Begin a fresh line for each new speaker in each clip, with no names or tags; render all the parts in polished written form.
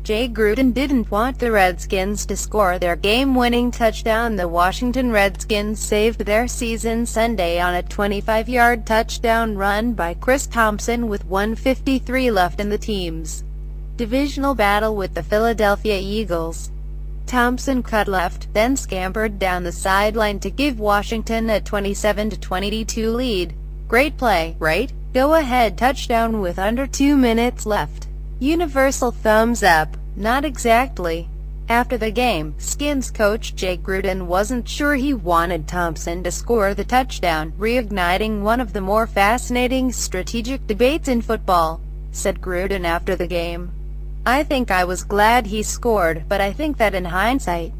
Jay Gruden didn't want the Redskins to score their game-winning touchdown. The Washington Redskins saved their season Sunday on a 25-yard touchdown run by Chris Thompson with 1:53 left in the team's divisional battle with the Philadelphia Eagles. Thompson cut left, then scampered down the sideline to give Washington a 27-22 lead. Great play, right? Go-ahead touchdown with under 2 minutes left. Universal thumbs up. Not exactly. After the game, Skins coach Jay Gruden wasn't sure he wanted Thompson to score the touchdown, reigniting one of the more fascinating strategic debates in football, said Gruden after the game. I think I was glad he scored, but I think that in hindsight,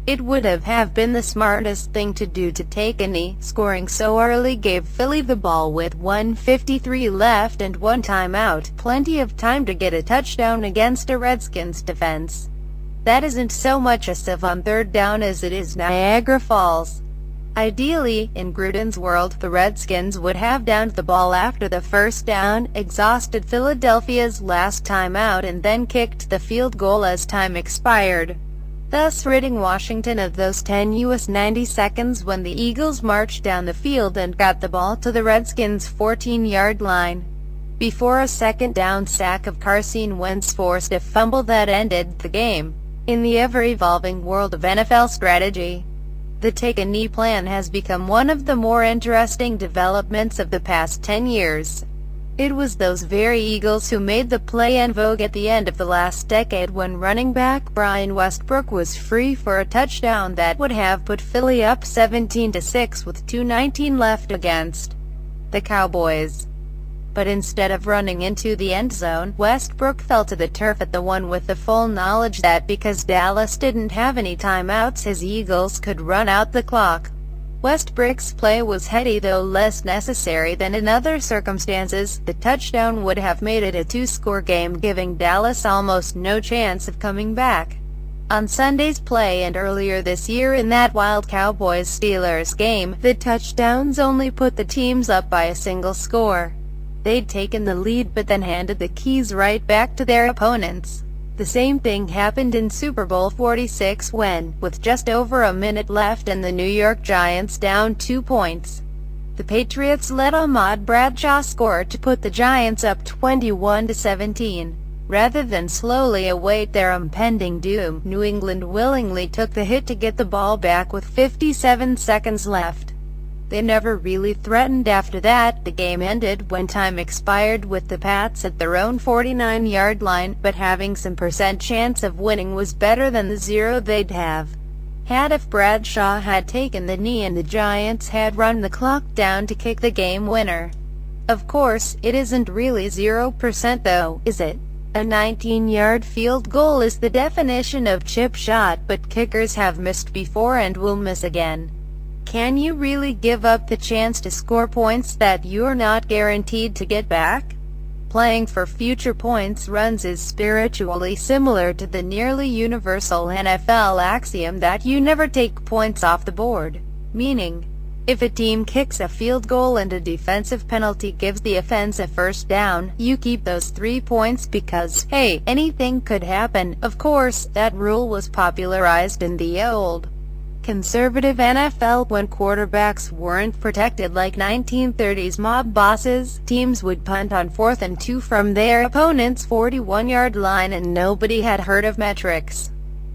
it would have been the smartest thing to do to take a knee. Scoring so early gave Philly the ball with 1:53 left and one timeout, plenty of time to get a touchdown against a Redskins defense that isn't so much a sieve on third down as it is Niagara Falls. Ideally, in Gruden's world, the Redskins would have downed the ball after the first down, exhausted Philadelphia's last timeout, and then kicked the field goal as time expired, thus ridding Washington of those tenuous 90 seconds when the Eagles marched down the field and got the ball to the Redskins' 14-yard line. Before a second down sack of Carson Wentz forced a fumble that ended the game. In the ever-evolving world of NFL strategy, the take-a-knee plan has become one of the more interesting developments of the past 10 years. It was those very Eagles who made the play en vogue at the end of the last decade when running back Brian Westbrook was free for a touchdown that would have put Philly up 17-6 with 2:19 left against the Cowboys. But instead of running into the end zone, Westbrook fell to the turf at the one with the full knowledge that because Dallas didn't have any timeouts, his Eagles could run out the clock. Westbrook's play was heady, though less necessary than in other circumstances. The touchdown would have made it a two-score game, giving Dallas almost no chance of coming back. On Sunday's play and earlier this year in that wild Cowboys-Steelers game, the touchdowns only put the teams up by a single score. They'd taken the lead but then handed the keys right back to their opponents. The same thing happened in Super Bowl 46 when, with just over a minute left and the New York Giants down 2 points, the Patriots let Ahmad Bradshaw score to put the Giants up 21-17. Rather than slowly await their impending doom, New England willingly took the hit to get the ball back with 57 seconds left. They never really threatened after that. The game ended when time expired with the Pats at their own 49-yard line, but having some % chance of winning was better than the zero they'd have had if Bradshaw had taken the knee and the Giants had run the clock down to kick the game winner. Of course, it isn't really 0% though, is it? A 19-yard field goal is the definition of chip shot, but kickers have missed before and will miss again. Can you really give up the chance to score points that you're not guaranteed to get back? Playing for future points runs is spiritually similar to the nearly universal NFL axiom that you never take points off the board. Meaning, if a team kicks a field goal and a defensive penalty gives the offense a first down, you keep those 3 points because, hey, anything could happen. Of course, that rule was popularized in the old conservative NFL when quarterbacks weren't protected like 1930s mob bosses. Teams would punt on 4th and 2 from their opponent's 41-yard line and nobody had heard of metrics.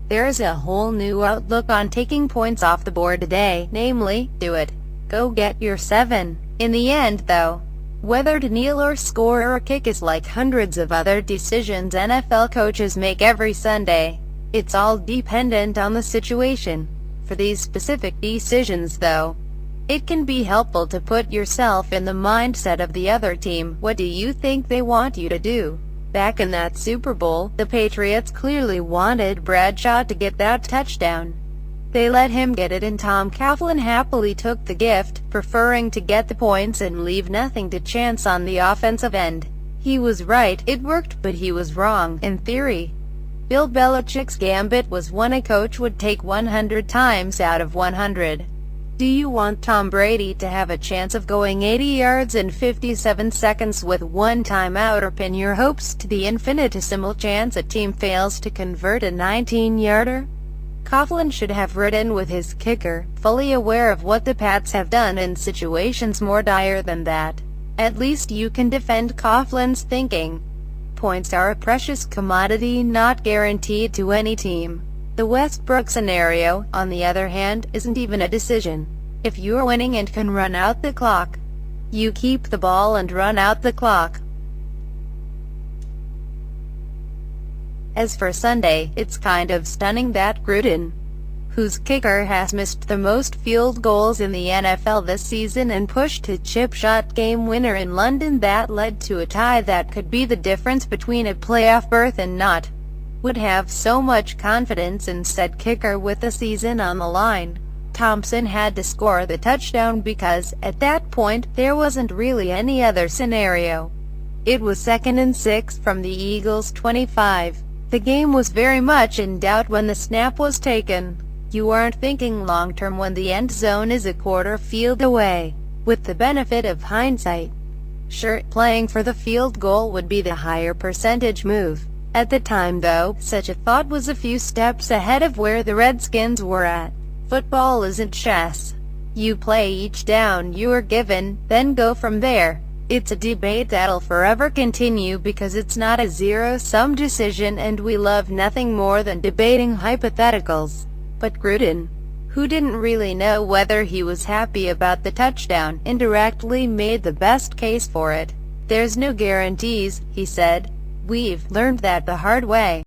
There's a whole new outlook on taking points off the board today, namely, do it. Go get your 7. In the end, though, whether to kneel or score or kick is like hundreds of other decisions NFL coaches make every Sunday. It's all dependent on the situation. For these specific decisions, though, it can be helpful to put yourself in the mindset of the other team. What do you think they want you to do? Back in that Super Bowl, the Patriots clearly wanted Bradshaw to get that touchdown. They let him get it and Tom Coughlin happily took the gift, preferring to get the points and leave nothing to chance on the offensive end. He was right, it worked, but he was wrong, in theory. Bill Belichick's gambit was one a coach would take 100 times out of 100. Do you want Tom Brady to have a chance of going 80 yards in 57 seconds with one timeout, or pin your hopes to the infinitesimal chance a team fails to convert a 19-yarder? Coughlin should have ridden with his kicker, fully aware of what the Pats have done in situations more dire than that. At least you can defend Coughlin's thinking. Points are a precious commodity not guaranteed to any team. The Westbrook scenario, on the other hand, isn't even a decision. If you're winning and can run out the clock, you keep the ball and run out the clock. As for Sunday, it's kind of stunning that Gruden, whose kicker has missed the most field goals in the NFL this season and pushed a chip shot game winner in London that led to a tie that could be the difference between a playoff berth and not, would have so much confidence in said kicker with the season on the line. Thompson had to score the touchdown because, at that point, there wasn't really any other scenario. It was 2nd and 6 from the Eagles' 25. The game was very much in doubt when the snap was taken. You aren't thinking long-term when the end zone is a quarter field away. With the benefit of hindsight, sure, playing for the field goal would be the higher percentage move. At the time, though, such a thought was a few steps ahead of where the Redskins were at. Football isn't chess. You play each down you are given, then go from there. It's a debate that'll forever continue because it's not a zero-sum decision, and we love nothing more than debating hypotheticals. But Gruden, who didn't really know whether he was happy about the touchdown, indirectly made the best case for it. "There's no guarantees," he said. "We've learned that the hard way."